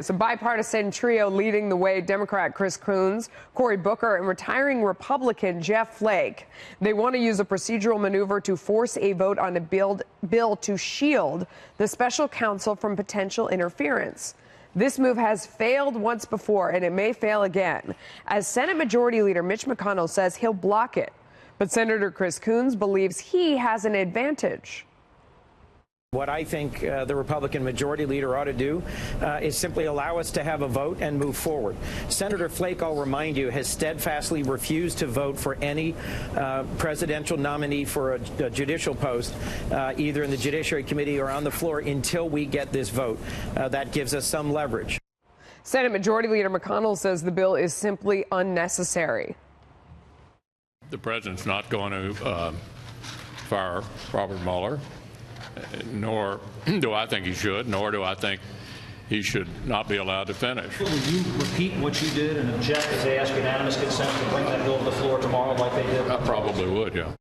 It's a bipartisan trio leading the way: Democrat Chris Coons, Cory and retiring Republican Jeff Flake. They want to use a procedural maneuver to force a vote on a bill to shield the special counsel from potential interference. This move has failed once before, and it may fail again, as Senate Majority Leader Mitch McConnell says he'll block it. But Senator Chris Coons believes he has an advantage. What I think the Republican Majority Leader ought to do is simply allow us to have a vote and move forward. Senator Flake, I'll remind you, has steadfastly refused to vote for any presidential nominee for a judicial post, either in the Judiciary Committee or on the floor, until we get this vote. That gives us some leverage. Senate Majority Leader McConnell says the bill is simply unnecessary. The president's not going to fire Robert Mueller. Nor do I think he should, nor do I think he should not be allowed to finish. Will you repeat what you did and object if they ask unanimous consent to bring that bill to the floor tomorrow like they did? I probably would, yeah.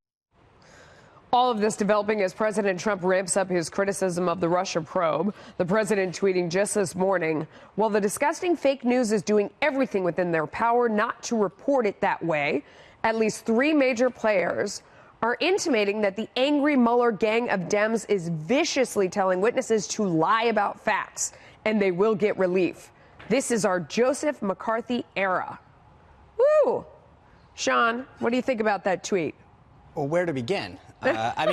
All of this developing as President Trump ramps up his criticism of the Russia probe. The president tweeting just this morning, "While the disgusting fake news is doing everything within their power not to report it that way, at least 3 major players are intimating that the angry Mueller gang of Dems is viciously telling witnesses to lie about facts, and they will get relief. This is our Joseph McCarthy era." Woo! Sean, what do you think about that tweet? Well, where to begin? I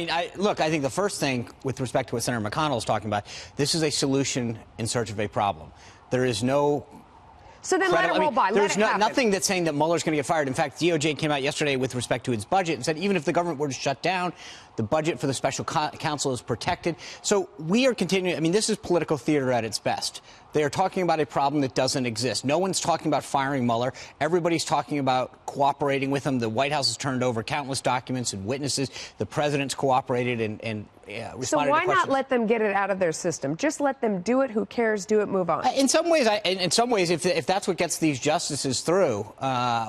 think the first thing with respect to what Senator McConnell is talking about, this is a solution in search of a problem. There is no... So then let it roll by. There's nothing that's saying that Mueller's going to get fired. In fact, DOJ came out yesterday with respect to its budget and said even if the government were to shut down, the budget for the special counsel is protected. So we are continuing. I mean, this is political theater at its best. They are talking about a problem that doesn't exist. No one's talking about firing Mueller. Everybody's talking about cooperating with him. The White House has turned over countless documents and witnesses. The president's cooperated and responded so why to not let them get it out of their system? Just let them do it. Who cares? Do it. Move on. In some ways, if that's what gets these justices through,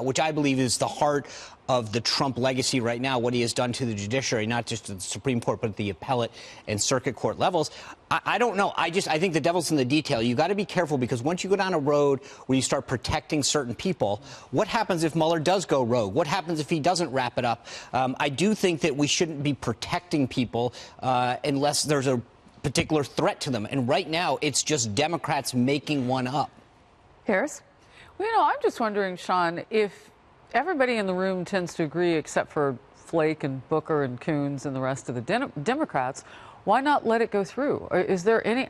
which I believe is the heart of the Trump legacy right now, what he has done to the judiciary, not just to the Supreme Court, but at the appellate and circuit court levels. I don't know. I think the devil's in the detail. You got to be careful, because once you go down a road where you start protecting certain people, what happens if Mueller does go rogue? What happens if he doesn't wrap it up? I do think that we shouldn't be protecting people unless there's a particular threat to them. And right now, it's just Democrats making one up. Harris? Well, I'm just wondering, Sean, if everybody in the room tends to agree except for Flake and Booker and Coons and the rest of the Democrats, why not let it go through? Or is there any,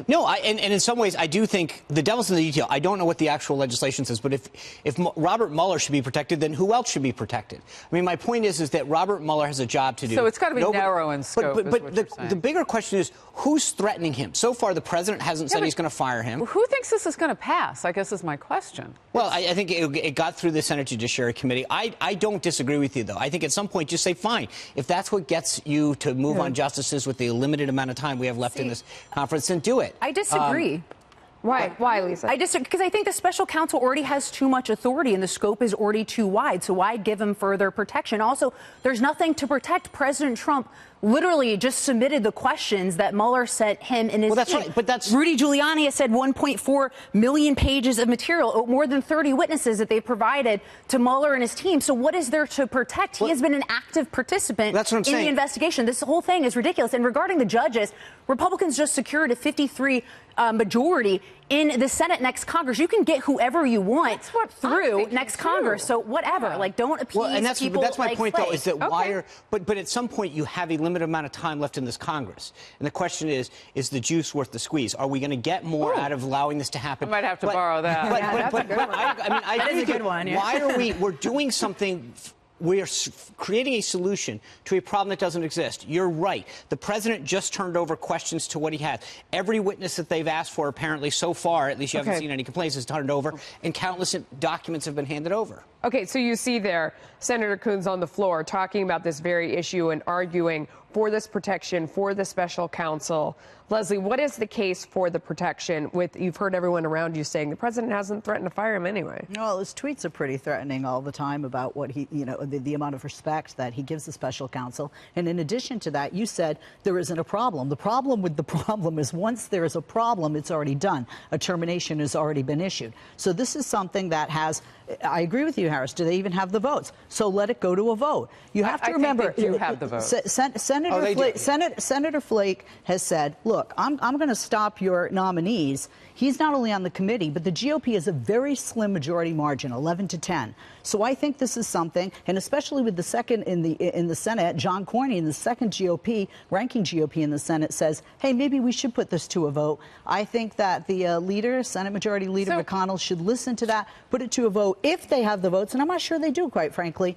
No, and in some ways, I do think the devil's in the detail. I don't know what the actual legislation says, but if Robert Mueller should be protected, then who else should be protected? I mean, my point is that Robert Mueller has a job to do. So it's got to be narrow in scope. But the bigger question is, who's threatening him? So far, the president hasn't said he's going to fire him. Who thinks this is going to pass, I guess is my question. Well, I think it got through the Senate Judiciary Committee. I don't disagree with you, though. I think at some point, just say, fine. If that's what gets you to move on justices with the limited amount of time we have left in this conference, then do it. I disagree. Why, Lisa? I disagree, because I think the special counsel already has too much authority and the scope is already too wide. So why give him further protection? Also, there's nothing to protect. President Trump literally just submitted the questions that Mueller sent him in his Well, that's right, but Rudy Giuliani has said 1.4 million pages of material, more than 30 witnesses that they provided to Mueller and his team. So what is there to protect? He has been an active participant in the investigation. This whole thing is ridiculous. And regarding the judges, Republicans just secured a 53 majority in the Senate next Congress. You can get whoever you want through next Congress. So whatever, don't appease people. That's my point, Flake. though, is that why are, but at some point you have a limited amount of time left in this Congress. And the question is the juice worth the squeeze? Are we going to get more out of allowing this to happen? I might have to borrow that. That is a good one. Yeah. Why are we're doing something... We are creating a solution to a problem that doesn't exist. You're right. The president just turned over questions to what he had. Every witness that they've asked for, apparently, so far, at least you haven't seen any complaints, is turned over, and countless documents have been handed over. Okay, so you see there Senator Coons on the floor talking about this very issue and arguing for this protection, for the special counsel. Leslie, what is the case for the protection? You've heard everyone around you saying the president hasn't threatened to fire him anyway. Well, his tweets are pretty threatening all the time about what he, the amount of respect that he gives the special counsel. And in addition to that, you said there isn't a problem. The problem with the problem is once there is a problem, it's already done. A termination has already been issued. So this is something that has, I agree with you, Harris. Do they even have the votes? So let it go to a vote. You have to remember, I think they do have the votes. Senator Flake has said, look, I'm going to stop your nominees. He's not only on the committee, but the GOP has a very slim majority margin, 11-10. So I think this is something, and especially with the second in the Senate, John Cornyn, in the second ranking GOP in the Senate, says, hey, maybe we should put this to a vote. I think that the leader, Senate Majority Leader McConnell, should listen to that, put it to a vote. If they have the votes, and I'm not sure they do, quite frankly,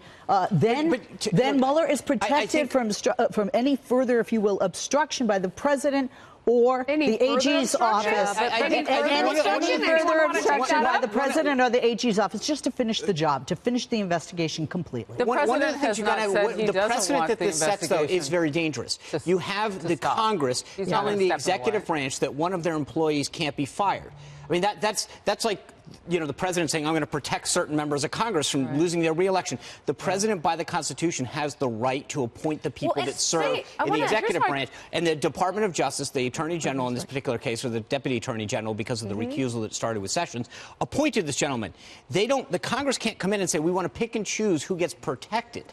then Mueller is protected from any further, if you will, obstruction by the president or the AG's office. Any further obstruction by the president or the AG's office, just to finish the job, to finish the investigation completely. The president has not said he doesn't want the investigation. The precedent that this sets, though, is very dangerous. You have the Congress telling the executive branch that one of their employees can't be fired. I mean, that's like, the president saying, I'm going to protect certain members of Congress from losing their reelection. The president, by the Constitution, has the right to appoint the people that serve in the executive branch. And the Department of Justice, the Attorney General in this particular case, or the Deputy Attorney General, because of the recusal that started with Sessions, appointed this gentleman. The Congress can't come in and say, we want to pick and choose who gets protected.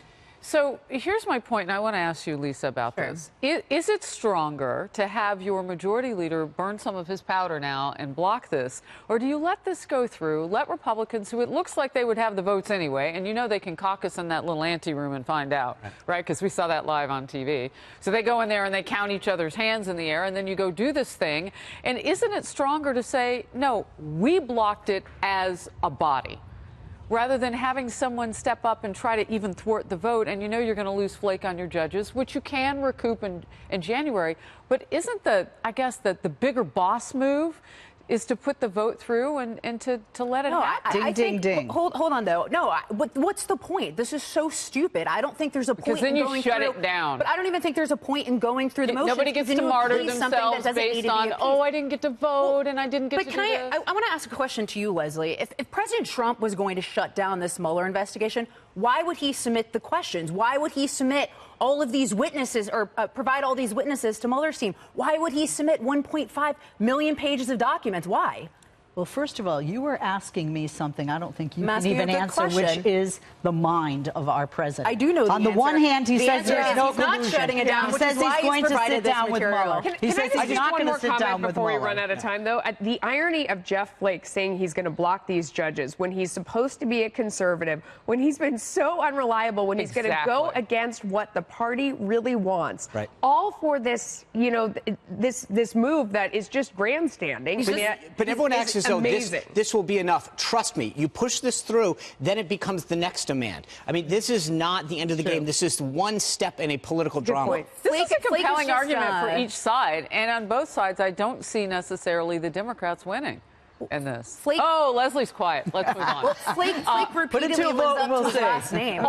So here's my point, and I want to ask you, Lisa, about this. Is it stronger to have your majority leader burn some of his powder now and block this, or do you let this go through, let Republicans, who it looks like they would have the votes anyway, and they can caucus in that little anteroom and find out, right? Because we saw that live on TV. So they go in there and they count each other's hands in the air, and then you go do this thing. And isn't it stronger to say, no, we blocked it as a body, rather than having someone step up and try to even thwart the vote, and you're going to lose Flake on your judges, which you can recoup in January. But isn't the bigger boss move is to put the vote through and to let it happen? Ding. Hold on, though. No, what's the point? This is so stupid. I don't think there's a point in going through. Because then you shut it down. But I don't even think there's a point in going through the motions. Nobody gets to martyr themselves based on, I didn't get to vote and I didn't get to do this. But I want to ask a question to you, Leslie. If President Trump was going to shut down this Mueller investigation, why would he submit the questions? Why would he submit all of these witnesses or provide all these witnesses to Mueller's team? Why would he submit 1.5 million pages of documents? Why? Well, first of all, you were asking me something I don't think you can even answer, which is the mind of our president. I do know the answer. On the one hand, he says there's no collusion. Not shutting it down, he says he's going to sit down with Mueller. He says he's not going to sit down with Mueller. Before we run out of time, though, the irony of Jeff Flake saying he's going to block these judges when he's supposed to be a conservative, when he's been so unreliable, when he's going to go against what the party really wants, all for this, this move that is just grandstanding. But everyone acts as though this will be enough. Trust me, you push this through, then it becomes the next demand. I mean, this is not the end of the game. This is one step in a political drama. This is a compelling argument for each side, and on both sides, I don't see necessarily the Democrats winning in this. Leslie's quiet. Let's move on. Flake repeatedly put it to a vote and we'll see. Last name.